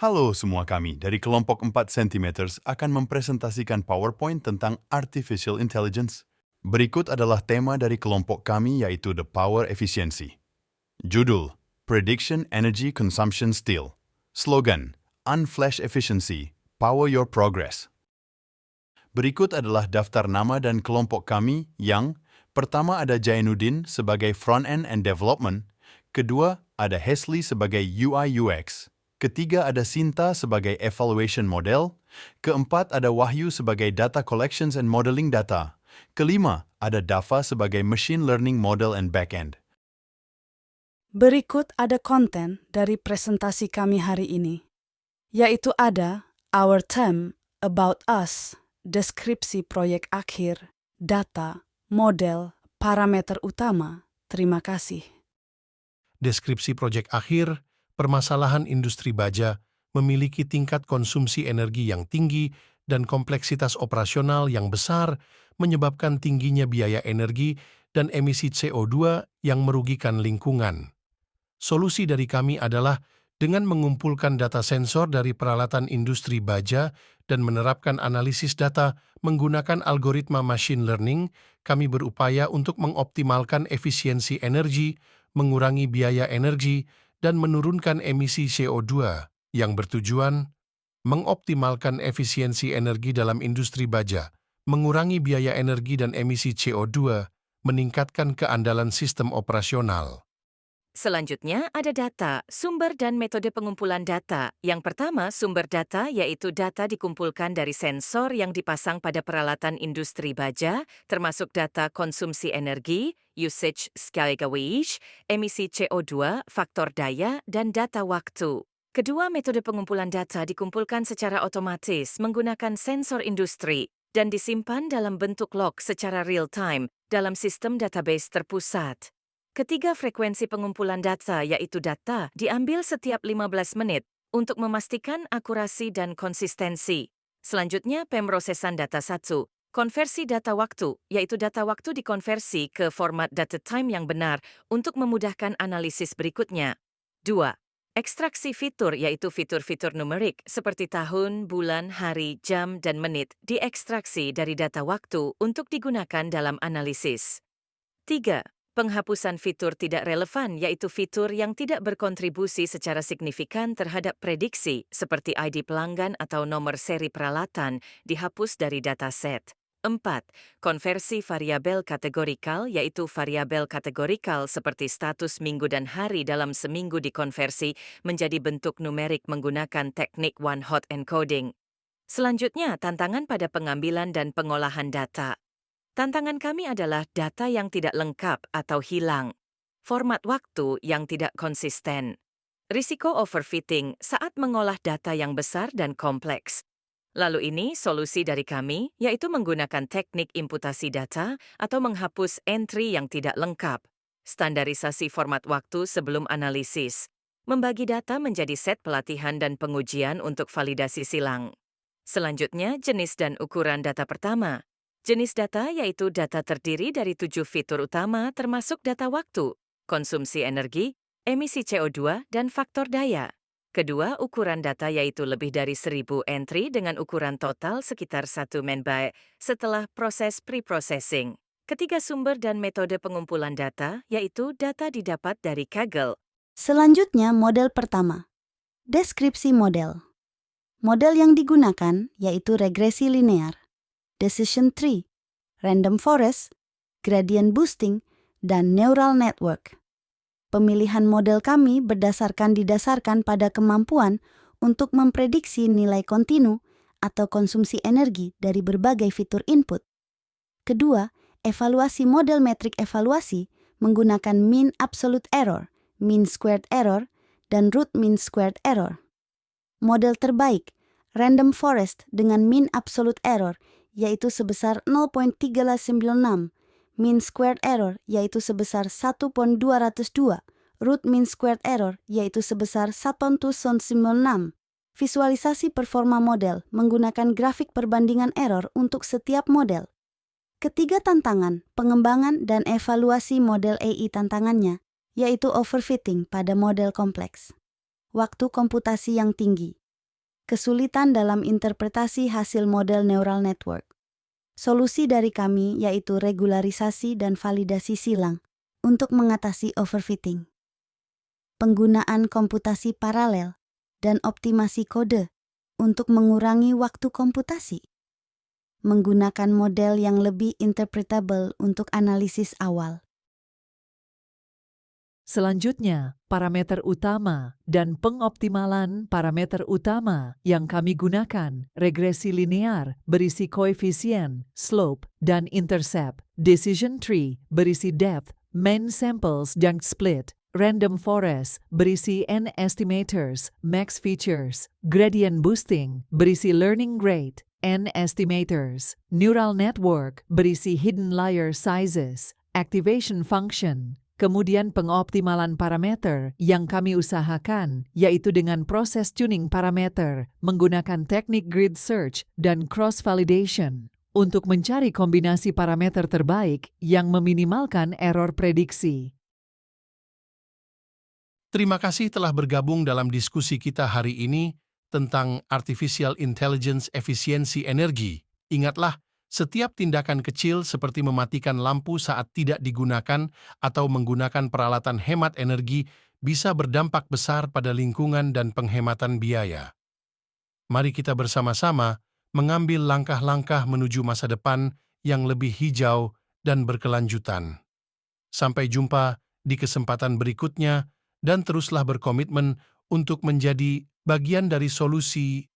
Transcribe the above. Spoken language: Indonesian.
Halo semua, kami dari kelompok 4 cm akan mempresentasikan PowerPoint tentang Artificial Intelligence. Berikut adalah tema dari kelompok kami, yaitu The Power Efficiency. Judul, Prediction Energy Consumption Steel. Slogan, Unflash Efficiency, Power Your Progress. Berikut adalah daftar nama dan kelompok kami yang pertama ada Jainuddin sebagai Front-End and Development, kedua ada Hesley sebagai UI UX, ketiga ada Sinta sebagai Evaluation Model, keempat ada Wahyu sebagai Data Collections and Modeling Data, kelima ada Dava sebagai Machine Learning Model and Backend. Berikut ada konten dari presentasi kami hari ini, yaitu ada Our Theme, About Us, deskripsi proyek akhir, data, model, parameter utama. Terima kasih. Deskripsi proyek akhir, permasalahan industri baja memiliki tingkat konsumsi energi yang tinggi dan kompleksitas operasional yang besar, menyebabkan tingginya biaya energi dan emisi CO2 yang merugikan lingkungan. Solusi dari kami adalah dengan mengumpulkan data sensor dari peralatan industri baja dan menerapkan analisis data menggunakan algoritma machine learning, kami berupaya untuk mengoptimalkan efisiensi energi, mengurangi biaya energi, dan menurunkan emisi CO2 yang bertujuan mengoptimalkan efisiensi energi dalam industri baja, mengurangi biaya energi dan emisi CO2, meningkatkan keandalan sistem operasional. Selanjutnya ada data, sumber dan metode pengumpulan data. Yang pertama, sumber data yaitu data dikumpulkan dari sensor yang dipasang pada peralatan industri baja, termasuk data konsumsi energi, usage gauge, emisi CO2, faktor daya, dan data waktu. Kedua, metode pengumpulan data dikumpulkan secara otomatis menggunakan sensor industri dan disimpan dalam bentuk log secara real-time dalam sistem database terpusat. Ketiga, frekuensi pengumpulan data yaitu data diambil setiap 15 menit untuk memastikan akurasi dan konsistensi. Selanjutnya, pemrosesan data 1. Konversi data waktu, yaitu data waktu dikonversi ke format data time yang benar untuk memudahkan analisis berikutnya. 2. Ekstraksi fitur, yaitu fitur-fitur numerik seperti tahun, bulan, hari, jam, dan menit diekstraksi dari data waktu untuk digunakan dalam analisis. 3. Penghapusan fitur tidak relevan, yaitu fitur yang tidak berkontribusi secara signifikan terhadap prediksi, seperti ID pelanggan atau nomor seri peralatan, dihapus dari dataset. 4. Konversi variabel kategorikal, yaitu variabel kategorikal seperti status minggu dan hari dalam seminggu dikonversi menjadi bentuk numerik menggunakan teknik one-hot encoding. Selanjutnya, tantangan pada pengambilan dan pengolahan data. Tantangan kami adalah data yang tidak lengkap atau hilang, format waktu yang tidak konsisten, risiko overfitting saat mengolah data yang besar dan kompleks. Lalu ini solusi dari kami, yaitu menggunakan teknik imputasi data atau menghapus entry yang tidak lengkap, standarisasi format waktu sebelum analisis, membagi data menjadi set pelatihan dan pengujian untuk validasi silang. Selanjutnya, jenis dan ukuran data pertama. Jenis data yaitu data terdiri dari 7 fitur utama termasuk data waktu, konsumsi energi, emisi CO2, dan faktor daya. Kedua, ukuran data yaitu lebih dari 1000 entry dengan ukuran total sekitar 1 MB setelah proses pre-processing. Ketiga, sumber dan metode pengumpulan data yaitu data didapat dari Kaggle. Selanjutnya, model pertama. Deskripsi model. Model yang digunakan yaitu regresi linear, decision tree, random forest, gradient boosting, dan neural network. Pemilihan model kami didasarkan pada kemampuan untuk memprediksi nilai kontinu atau konsumsi energi dari berbagai fitur input. Kedua, evaluasi model metrik evaluasi menggunakan mean absolute error, mean squared error, dan root mean squared error. Model terbaik, random forest dengan mean absolute error, yaitu sebesar 0.396, mean squared error yaitu sebesar 1.202, root mean squared error yaitu sebesar 1.96. Visualisasi performa model menggunakan grafik perbandingan error untuk setiap model. Ketiga tantangan, pengembangan dan evaluasi model AI tantangannya, yaitu overfitting pada model kompleks. Waktu komputasi yang tinggi. kesulitan dalam interpretasi hasil model neural network. Solusi dari kami yaitu regularisasi dan validasi silang untuk mengatasi overfitting. Penggunaan komputasi paralel dan optimasi kode untuk mengurangi waktu komputasi. Menggunakan model yang lebih interpretable untuk analisis awal. Selanjutnya, parameter utama dan pengoptimalan parameter utama yang kami gunakan, regresi linear berisi koefisien, slope, dan intercept, decision tree berisi depth, mean samples dan split, random forest berisi n estimators, max features, gradient boosting berisi learning rate, n estimators, neural network berisi hidden layer sizes, activation function. Kemudian pengoptimalan parameter yang kami usahakan, yaitu dengan proses tuning parameter, menggunakan teknik grid search dan cross-validation, untuk mencari kombinasi parameter terbaik yang meminimalkan error prediksi. Terima kasih telah bergabung dalam diskusi kita hari ini tentang Artificial Intelligence efisiensi energi. Ingatlah, setiap tindakan kecil seperti mematikan lampu saat tidak digunakan atau menggunakan peralatan hemat energi bisa berdampak besar pada lingkungan dan penghematan biaya. Mari kita bersama-sama mengambil langkah-langkah menuju masa depan yang lebih hijau dan berkelanjutan. Sampai jumpa di kesempatan berikutnya dan teruslah berkomitmen untuk menjadi bagian dari solusi